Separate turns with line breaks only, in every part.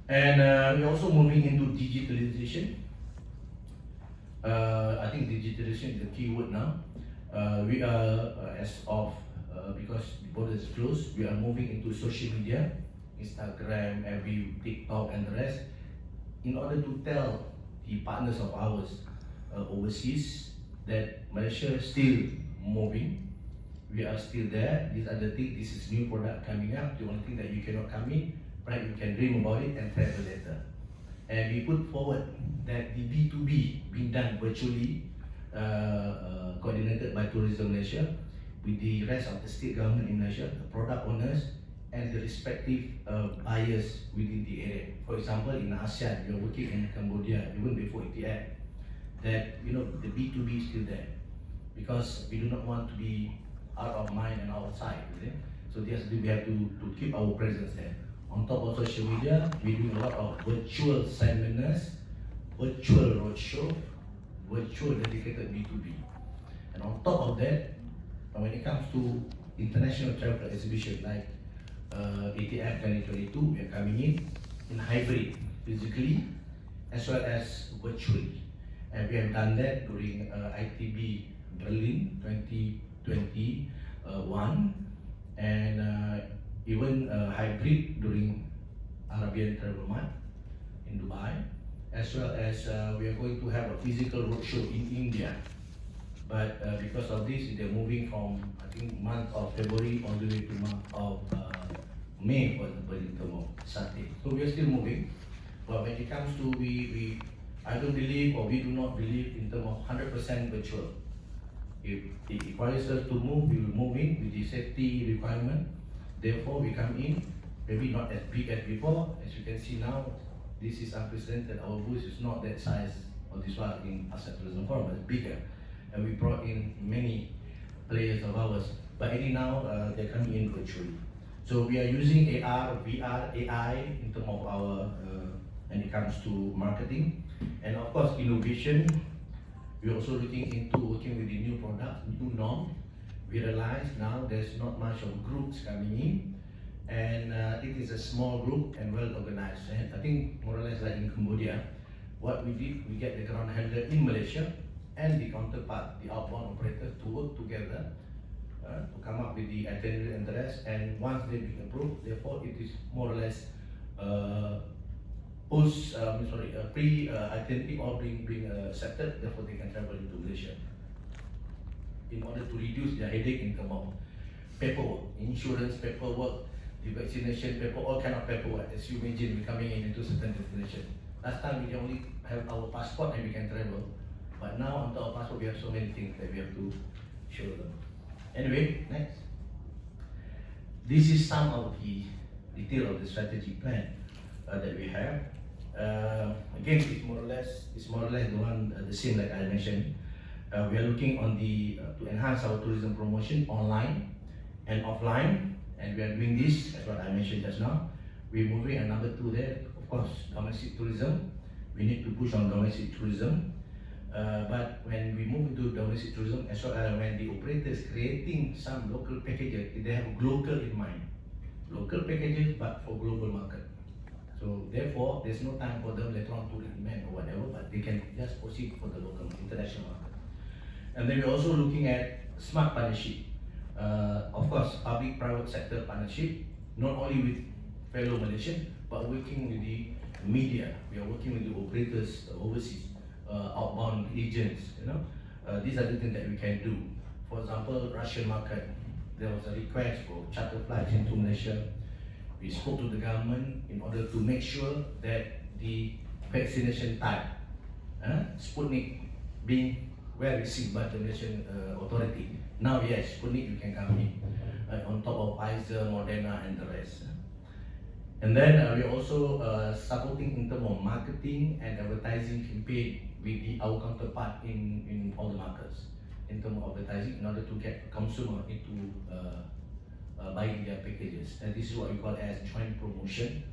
And we're also moving into digitalization. I think digitalization is the key word now. We are, as of, because the border is closed, we are moving into social media, Instagram, every TikTok and the rest, in order to tell the partners of ours overseas that Malaysia is still moving. We are still there. These are the things. This is new product coming up. The only thing that you cannot come in, right? You can dream about it and travel later. And we put forward that the B2B being done virtually, coordinated by Tourism Malaysia, with the rest of the state government in Malaysia, the product owners, and the respective buyers within the area. For example, in ASEAN, we are working in Cambodia, even before ETF, that the B2B is still there, because we do not want to be out of mind and outside. So we have to keep our presence there. On top of social media, we do a lot of virtual seminars, virtual roadshow, virtual dedicated B2B. And on top of that, when it comes to international travel exhibition like ATF 2022, we are coming in hybrid, physically as well as virtually. And we have done that during ITB Berlin 2021, and even hybrid during Arabian Travel Month in Dubai, as well as we are going to have a physical roadshow in India. But because of this, they're moving from, I think, month of February all the way to month of May, for example, in terms of Sunday. So we are still moving. But when it comes to, I don't believe, or we do not believe in terms of 100% virtual. If it requires us to move, we will move in with the safety requirement. Therefore, we come in, maybe not as big as before. As you can see now, this is unprecedented. Our booth is not that size of this one in ASEAN Tourism Forum, but it's bigger. And we brought in many players of ours. But anyhow, they're coming in virtually. So we are using AR, VR, AI in terms of our, when it comes to marketing. And of course, innovation. We're also looking into working with the new products, new norm. We realize now there's not much of groups coming in, and it is a small group and well organized. And I think more or less like in Cambodia, what we did, we get the ground handler in Malaysia and the counterpart, the outbound operator, to work together to come up with the itinerary and the rest. And once they've been approved, therefore it is more or less pre-itinerary all being accepted, therefore they can travel into Malaysia, in order to reduce their headache in terms of paperwork, insurance paperwork, the vaccination paperwork, all kind of paperwork. As you imagine, we're coming into certain destination. Last time we only have our passport and we can travel, but now on top of passport we have so many things that we have to show them. Anyway, next. This is some of the detail of the strategic plan that we have. Again, it's more or less the same like I mentioned. We are looking on to enhance our tourism promotion online and offline, and we are doing this as what I mentioned just now. We're moving, and number 2 there, of course, domestic tourism. We need to push on domestic tourism. But when we move into domestic tourism, as well as when the operator is creating some local packages, they have local in mind. Local packages, but for global market. So therefore, there's no time for them later on to reinvent or whatever, but they can just proceed for the local international market. And then we're also looking at smart partnership. Of course, public-private sector partnership, not only with fellow Malaysians, but working with the media. We are working with the operators overseas, outbound agents. These are the things that we can do. For example, Russian market, there was a request for charter flights into Malaysia. We spoke to the government in order to make sure that the vaccination type, Sputnik, being well received by the Malaysian authority. Now, yes, Sputnik, you can come in, on top of Pfizer, Moderna, and the rest. And then we're also supporting in terms of marketing and advertising campaign with our counterpart in all the markets, in terms of advertising, in order to get consumer into buying their packages. And this is what we call as joint promotion.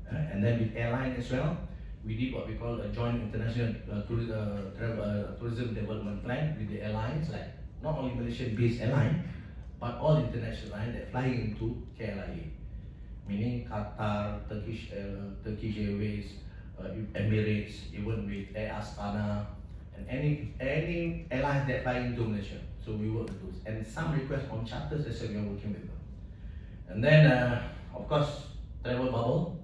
And then with airline as well, we did what we call a joint international tourism development plan with the airlines, like not only Malaysian-based airline, but all international airlines that flying into KLIA. meaning Qatar, Turkish Airways, Emirates, even with Air Astana, and any airlines that fly into Malaysia. So we work with those, and some requests on charters as well, we are working with them. And then, of course, travel bubble.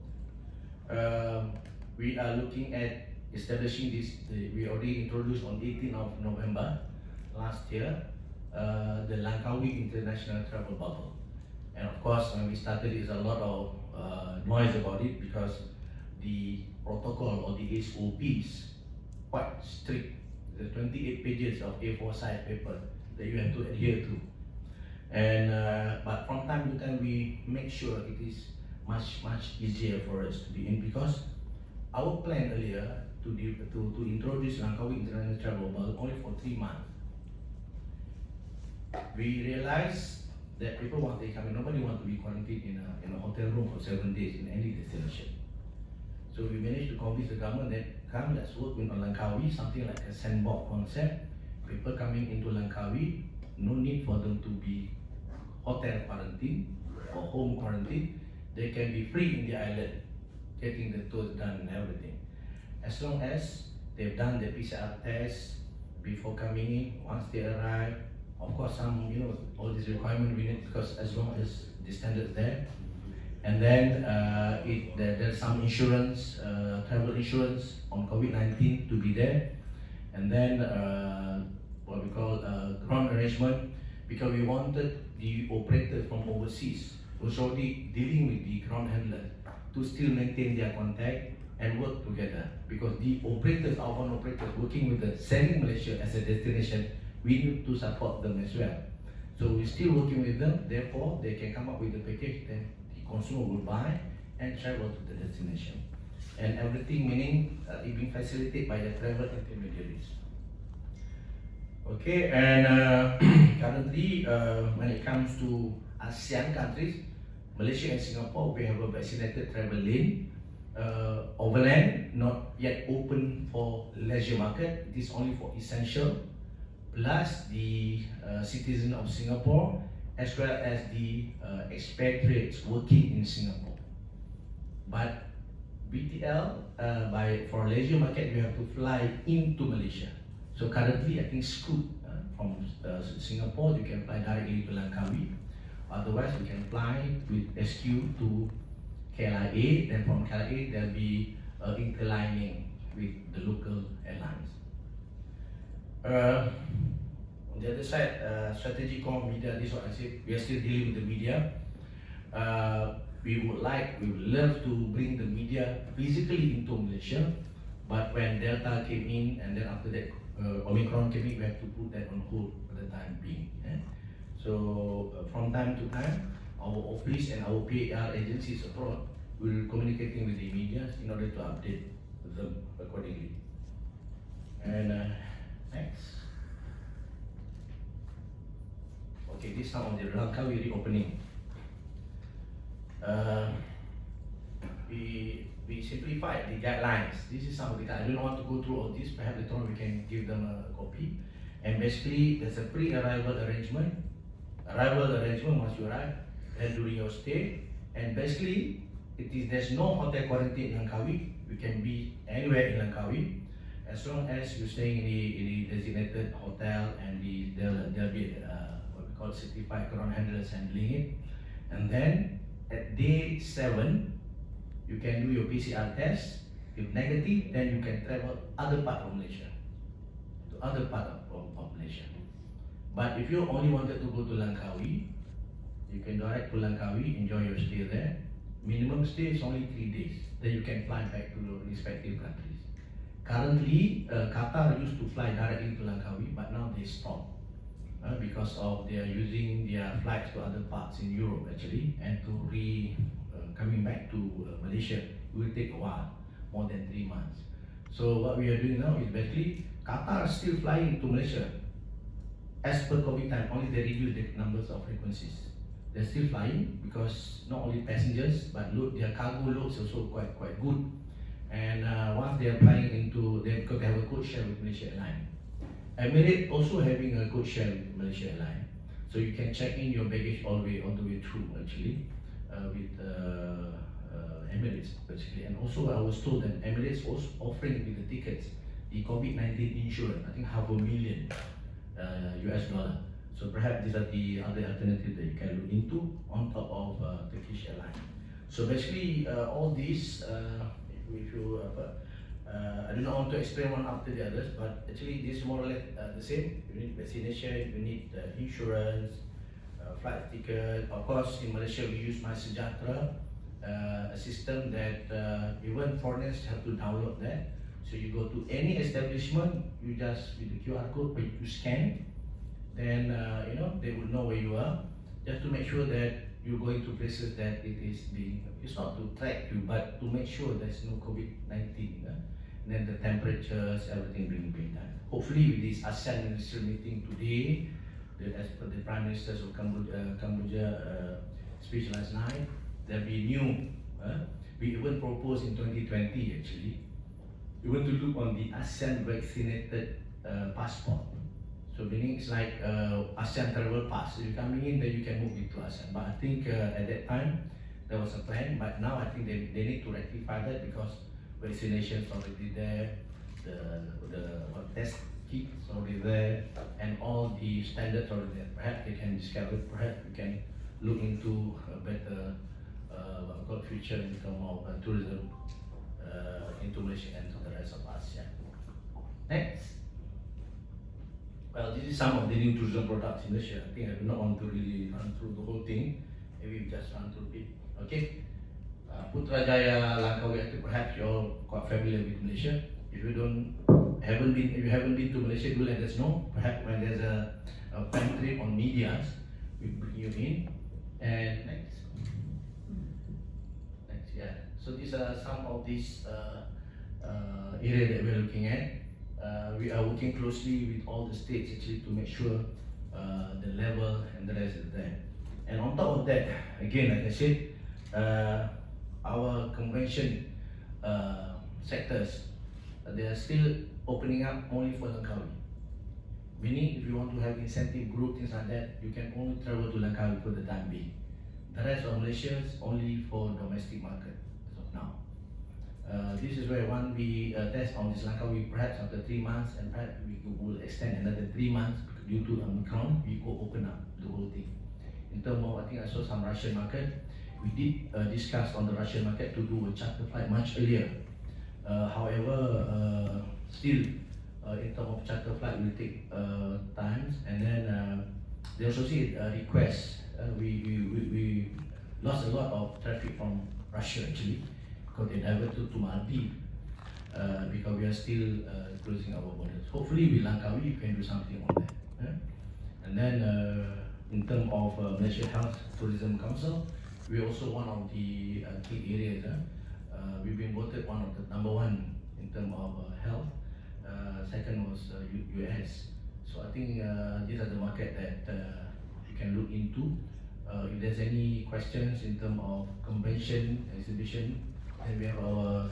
We are looking at establishing this. We already introduced on 18th of November last year, the Langkawi International Travel Bubble. And of course, when we started, there's a lot of noise about it because the protocol or the SOPs quite strict. There's 28 pages of A4 size paper that you have to adhere to. And but from time to time, we make sure it is much easier for us to be in, because our plan earlier to introduce Langkawi International Travel Bubble only for 3 months. We realized that people want to come in. Nobody wants to be quarantined in a hotel room for 7 days in any destination. So we managed to convince the government that come, let's work with Langkawi, something like a sandbox concept. People coming into Langkawi, no need for them to be hotel quarantine or home quarantine. They can be free in the island, getting the tours done and everything. As long as they've done the PCR test before coming in, once they arrive, of course some, all these requirements we need, because as long as the standards there. And then there's some insurance, travel insurance on COVID-19 to be there. And then what we call ground arrangement, because we wanted the operators from overseas who's already dealing with the ground handler to still maintain their contact and work together. Because the operators, outbound operators working with the selling Malaysia as a destination, we need to support them as well. So we're still working with them, therefore they can come up with a package that the consumer will buy and travel to the destination. And everything meaning it being facilitated by the travel intermediaries. Okay, and currently when it comes to ASEAN countries, Malaysia and Singapore, we have a vaccinated travel lane. Overland, not yet open for leisure market, it is only for essential, plus the citizen of Singapore, as well as the expatriates working in Singapore. But BTL, for leisure market, we have to fly into Malaysia. So currently, I think Scoot from Singapore, you can fly directly to Langkawi. Otherwise, we can fly with SQ to KLIA, then from KLIA, there'll be interlining with the local airlines. On the other side, strategic core media, this is what I said, we are still dealing with the media. We would love to bring the media physically into Malaysia, but when Delta came in and then after that Omicron came in, we have to put that on hold for the time being. So from time to time, our office and our PAR agencies abroad will communicating with the media in order to update them accordingly. And next. Okay, this is some of the Langkawi reopening. We simplified the guidelines. This is some of the guidelines. I don't want to go through all this. Perhaps later on we can give them a copy. And basically, there's a pre-arrival arrangement. Arrival arrangement once you arrive, and during your stay. And basically, there's no hotel quarantine in Langkawi. You can be anywhere in Langkawi, as long as you're staying in the designated hotel, and there'll be what we call certified ground handlers handling it. And then at day 7, you can do your PCR test. If negative, then you can travel other part of Malaysia, to other part of Malaysia. But if you only wanted to go to Langkawi, you can direct to Langkawi, enjoy your stay there. Minimum stay is only 3 days. Then you can fly back to your respective countries. Currently, Qatar used to fly directly to Langkawi, but now they stopped because of they are using their flights to other parts in Europe actually, and to coming back to Malaysia, it will take a while, more than 3 months. So what we are doing now is basically Qatar is still flying to Malaysia as per COVID time, only they reduce the numbers of frequencies. They're still flying because not only passengers, but their cargo loads also quite good. And once they are flying because they have a code share with Malaysia Airlines. Emirates also having a code share with Malaysia Airlines. So you can check in your baggage all the way through actually. with Emirates basically, and also I was told that Emirates was offering with the tickets the COVID-19 insurance. I think $500,000 US. So perhaps these are the other alternatives that you can look into on top of Turkish Airlines. So basically, all these, if you, I do not want to explain one after the others, but actually this is more or less the same. You need vaccination, you need insurance, flight ticket. Of course, in Malaysia we use My Sejahtera, a system that even foreigners have to download that. So you go to any establishment, you just with the QR code, but you scan, then they will know where you are, just to make sure that you're going to places that it is being, it's not to track you, but to make sure there's no COVID-19. And then the temperatures, everything being done. Hopefully with this ASEAN ministerial meeting today, as per the Prime Ministers of Cambodia speech last night, there'll be new, we even proposed in 2020 actually, we want to look on the ASEAN vaccinated passport. So meaning it's like ASEAN travel pass. So you're coming in, then you can move into ASEAN. But I think at that time there was a plan, but now I think they need to rectify that because vaccination is already there, the test kits already there, and all the standards already there. Perhaps they can discover. Perhaps we can look into a better future in terms of tourism into Malaysia and to the rest of ASEAN. Next. Well, this is some of the new tourism products in Malaysia. I think I do not want to really run through the whole thing. Maybe we just run through it. Okay. Putrajaya, Langkawi. I think perhaps you're all quite familiar with Malaysia. If you haven't been to Malaysia, do let us know. Perhaps when there's a fan trip on medias, we bring you in. And next, yeah. So these are some of these areas that we're looking at. We are working closely with all the states actually to make sure the level and the rest is there. And on top of that, again, like I said, our convention sectors, they are still opening up only for Langkawi. Meaning, if you want to have incentive group, things like that, you can only travel to Langkawi for the time being. The rest of Malaysia is only for domestic market as of now. This is where one we test on this Langkawi perhaps after 3 months, and perhaps we will extend another 3 months due to Omicron. We will open up the whole thing. In terms of, I think I saw some Russian market. We did discuss on the Russian market to do a charter flight much earlier. However, still in terms of charter flight will take times, and then they also see requests. We lost a lot of traffic from Russia actually, because they diverted to Maldives because we are still closing our borders. Hopefully with Langkawi you can do something on that. And then in terms of Malaysia Health Tourism Council, we're also one of the key areas. We've been voted one of the #1 in terms of health. Second was US. So I think these are the market that you can look into. If there's any questions in terms of convention, exhibition, then we have our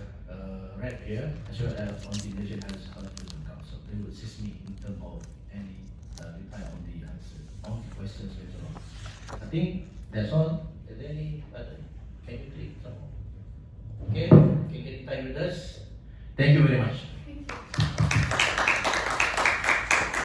rep here, as well as on the Malaysian Health Tourism Council. They will assist me in terms of any reply on the answer, on the questions later on. I think that's all. Is there any other? Can you click some more? Okay, you can get in touch with us. Thank you very much.